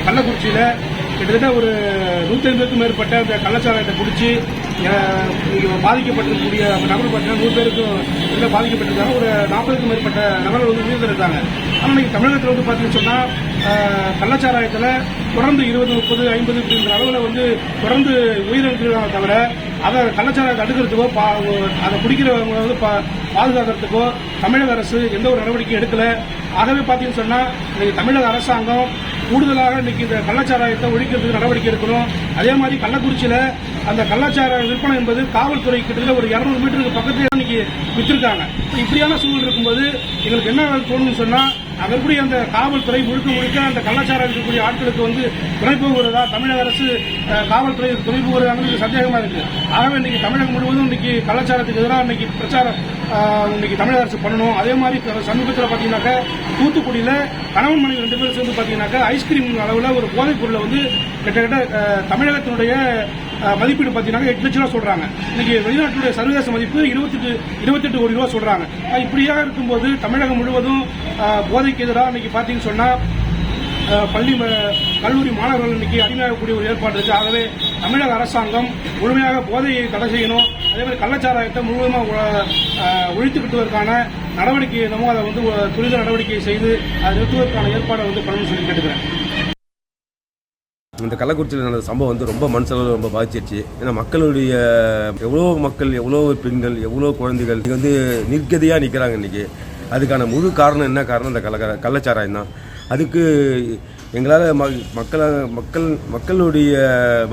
கள்ளக்குறிச்சியில் கிட்டத்தட்ட ஒரு 150க்கும் மேற்பட்ட அந்த கள்ளச்சாராயத்தை குடிச்சு பாதிக்கப்பட்டிருக்கக்கூடிய நபர்கள் பார்த்தீங்கன்னா 100 பேருக்கும் இதில் பாதிக்கப்பட்டிருக்காங்க. ஒரு 40க்கும் மேற்பட்ட நபர்கள் வந்து உயிரிழந்திருக்காங்க. ஆனால் இன்னைக்கு தமிழகத்தில் வந்து பார்த்தீங்கன்னு சொன்னால் கள்ளச்சாராயத்தில் தொடர்ந்து 20, 30, 50 அப்படின்ற அளவில் வந்து தொடர்ந்து உயிரிழந்திருக்காங்க. தவிர அதை கள்ளச்சாராயத்தை அடுக்கிறதுக்கோ அதை குடிக்கிறவங்க வந்து பாதுகாக்கிறதுக்கோ தமிழக அரசு எந்த ஒரு நடவடிக்கையும் எடுக்கல. ஆகவே பார்த்தீங்கன்னு சொன்னால் இன்னைக்கு தமிழக அரசாங்கம் கூடுதலாக இன்னைக்கு இந்த கள்ளச்சாராயத்தை ஒழிக்கிறதுக்கு நடவடிக்கை எடுக்கணும். அதே மாதிரி கள்ளக்குறிச்சியில் அந்த கள்ளச்சாராய விற்பனை என்பது காவல்துறை கிட்டத்தட்ட ஒரு 200 மீட்டருக்கு பக்கத்திலே இன்னைக்கு வித்திருக்காங்க. இப்படியான சூழல் இருக்கும்போது எங்களுக்கு என்ன தோணுன்னு சொன்னா அதற்குரிய அந்த காவல்துறை முழுக்க அந்த கள்ளச்சாராயம் இருக்கக்கூடிய ஆட்களுக்கு வந்து துணை போகிறதா, தமிழக அரசு காவல்துறை துணை போகிறதான்னு சந்தேகமா இருக்கு. ஆகவே இன்னைக்கு தமிழகம் முழுவதும் இன்னைக்கு கள்ளச்சாரத்துக்கு எதிராக இன்னைக்கு பிரச்சாரம் இன்னைக்கு தமிழக அரசு பண்ணணும். அதே மாதிரி சமீபத்தில் பார்த்தீங்கன்னாக்கா தூத்துக்குடியில் கணவன் மனைவி 2 பேரும் சேர்ந்து பார்த்தீங்கன்னாக்கா ஐஸ்கிரீம் அளவில் ஒரு போதைப் பொருளை வந்து கிட்டத்தட்ட தமிழகத்தினுடைய மதிப்பீடு பார்த்தீங்கன்னா 8 லட்சம் ரூபா சொல்றாங்க. இன்னைக்கு வெளிநாட்டுடைய சர்வதேச மதிப்பு 28 கோடி ரூபா சொல்றாங்க. இப்படியா இருக்கும்போது தமிழகம் முழுவதும் போதைக்கு எதிராக இன்னைக்கு பார்த்தீங்கன்னு சொன்னா பள்ளி கல்லூரி மாணவர்கள் இன்னைக்கு அடிமையாகக்கூடிய ஒரு ஏற்பாடு இருக்கு. ஆகவே தமிழக அரசாங்கம் முழுமையாக போதையை தடை செய்யணும். அதே மாதிரி கள்ளச்சாராயத்தை முழுவதுமாக ஒழித்து கட்டுவதற்கான நடவடிக்கை என்னமோ அதை வந்து துரித நடவடிக்கை செய்து அதை நிறுத்துவதற்கான ஏற்பாடை வந்து பண்ணணும்னு சொல்லி கேட்டுக்கிறேன். இந்த கள்ளக்குறிச்சியில் நடந்த சம்பவம் வந்து ரொம்ப மனசளவில் ரொம்ப பாதிச்சிருச்சு. ஏன்னா மக்களுடைய எவ்வளோ பெண்கள், எவ்வளோ குழந்தைகள் இங்கே வந்து நிர்கதியாக நிற்கிறாங்க இன்றைக்கி. அதுக்கான முழு காரணம் என்ன காரணம்? இந்த கள்ளச்சாராயம் தான். அதுக்கு எங்களால் மக்களுடைய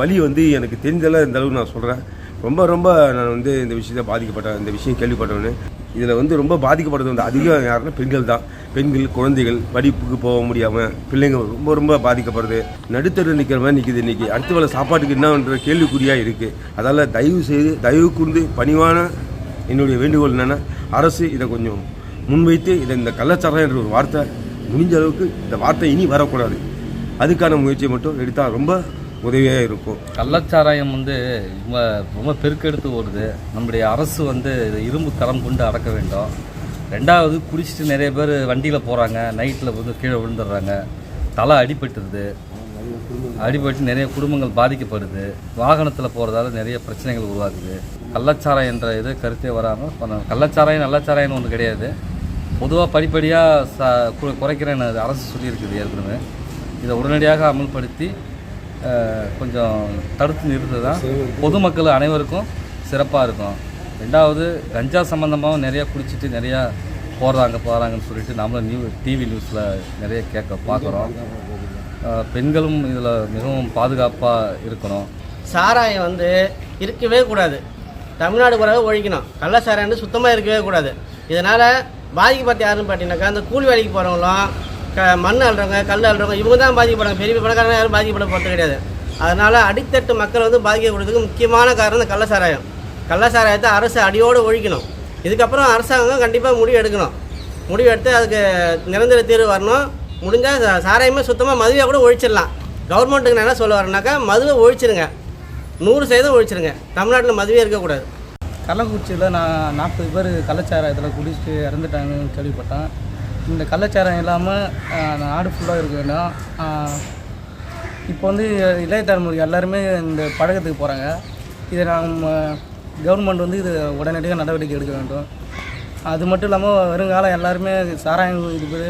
வலி வந்து எனக்கு தெரிஞ்சல இந்த அளவுக்கு நான் சொல்கிறேன். ரொம்ப நான் வந்து இந்த விஷயத்தை பாதிக்கப்பட்டேன். இந்த விஷயம் கேள்விப்பட்டவொன்னே இதில் வந்து ரொம்ப பாதிக்கப்படுறது வந்து அதிகம் யாருன்னா பெண்கள் தான். பெண்கள், குழந்தைகள் படிப்புக்கு போக முடியாமல் பிள்ளைங்க ரொம்ப பாதிக்கப்படுது. நடுத்தரு நிற்கிற மாதிரி நிற்கிது இன்றைக்கி. அடுத்த வேளை சாப்பாட்டுக்கு என்னன்ற கேள்விக்குறியாக இருக்குது. அதால் தயவு கூர்ந்து பணிவான என்னுடைய வேண்டுகோள் என்னென்னா அரசு இதை கொஞ்சம் முன்வைத்து இந்த கள்ளச்சாராயம் என்ற ஒரு வார்த்தை முடிஞ்ச அளவுக்கு இந்த வார்த்தை இனி வரக்கூடாது. அதுக்கான முயற்சியை மட்டும் எடுத்தால் ரொம்ப உதவியாக இருக்கும். கள்ளச்சாராயம் வந்து ரொம்ப பெருக்கெடுத்து ஓடுது. நம்முடைய அரசு வந்து இரும்பு கரம் கொண்டு அடக்க வேண்டும். ரெண்டாவது, குடிச்சிட்டு நிறைய பேர் வண்டியில் போகிறாங்க, நைட்டில் வந்து கீழே விழுந்துடுறாங்க, தலை அடிபட்டுருது. அடிபட்டு நிறைய குடும்பங்கள் பாதிக்கப்படுது. வாகனத்தில் போகிறதால நிறைய பிரச்சனைகள் உருவாக்குது. கள்ளச்சாராயம் என்ற இது கருத்தே வராமல் கள்ளச்சாராயம் நல்லச்சாராயம்னு ஒன்று கிடையாது. பொதுவாக படிப்படியாக குறைக்கிறேன்னு அரசு சொல்லியிருக்குது ஏற்கனவே. இதை உடனடியாக அமல்படுத்தி கொஞ்சம் தடுத்து நிறுத்து தான் பொதுமக்கள் அனைவருக்கும் சிறப்பாக இருக்கும். ரெண்டாவது, கஞ்சா சம்மந்தமாகவும் நிறையா குடிச்சிட்டு நிறையா போகிறாங்கன்னு சொல்லிட்டு நம்மளும் டிவி நியூஸில் நிறைய பார்க்குறோம். பெண்களும் இதில் மிகவும் பாதுகாப்பாக இருக்கணும். சாராயம் வந்து இருக்கவே கூடாது. தமிழ்நாடு கூட ஒழிக்கணும். கள்ளச்சாராயம் வந்து சுத்தமாக இருக்கவே கூடாது. இதனால் பாதிக்கப்பட்ட யாருன்னு பார்த்தீங்கன்னாக்கா அந்த கூலி வேலைக்கு போகிறவங்களும் மண் அள்ளுறவங்க, கல் அள்ளுறவங்க, இவங்க தான் பாதிக்கப்படுறாங்க. பெரிய பணக்காரங்க யாரும் பாதிக்கப்பட போகிறது கிடையாது. அதனால் அடித்தட்டு மக்கள் வந்து பாதிக்கப்படுறதுக்கு முக்கியமான காரணம் இந்த கள்ளச்சாராயம். கள்ளச்சாராயத்தை அரசு அடியோடு ஒழிக்கணும். இதுக்கப்புறம் அரசாங்கம் கண்டிப்பாக முடிவு எடுக்கணும். முடிவு எடுத்து அதுக்கு நிரந்தர தீர்வு வரணும். முடிஞ்சால் சாராயமே சுத்தமாக மதுவை கூட ஒழிச்சிடலாம். கவர்மெண்ட்டுக்கு நான் என்ன சொல்ல வரேன்னாக்கா மதுவை ஒழிச்சிருங்க, 100% ஒழிச்சிருங்க. தமிழ்நாட்டில் மதுவே இருக்கக்கூடாது. கள்ளக்குறிச்சியில் நான் 40 பேர் கள்ளச்சாராயத்தில் குடிச்சிட்டு இறந்துட்டாங்கன்னு கேள்விப்பட்டேன். இந்த கள்ளச்சாராயம் இல்லாமல் நாடு ஃபுல்லாக இருக்க வேண்டாம். இப்போ வந்து இளைய தலைமுறை எல்லாருமே இந்த பழக்கத்துக்கு போகிறாங்க. இதை கவர்மெண்ட் வந்து இது உடனடியாக நடவடிக்கை எடுக்க வேண்டும். அது மட்டும் இல்லாமல் வருங்காலம் எல்லாருமே சாராயம் இது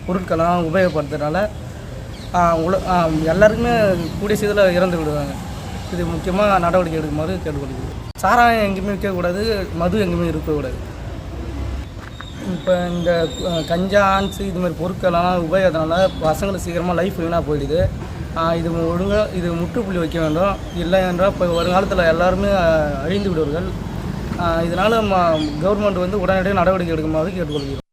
பொருட்கள்லாம் உபயோகப்படுத்துறதுனால எல்லாருக்குமே கூடிய சீக்கிரம் இறந்து விடுவாங்க. இது முக்கியமாக நடவடிக்கை எடுக்குமாறு கேட்டுக்கொள்கிறது. சாராயம் எங்கேயுமே இருக்கக்கூடாது, மது எங்கேயுமே இருக்கக்கூடாது. இப்போ இந்த கஞ்சா, ஆன்ஸு இதுமாதிரி பொருட்கள்லாம் உபயோகத்தினால பசங்களுக்கு சீக்கிரமாக லைஃப் வீணாக போயிடுது. இது முற்றுப்புள்ளி வைக்க வேண்டும். இல்லை என்றால் இப்போ வருங்காலத்தில் எல்லாருமே அழிந்து விடுவார்கள். இதனால் கவர்மெண்ட் வந்து உடனடியாக நடவடிக்கை எடுக்குமாறு கேட்டுக்கொள்கிறோம்.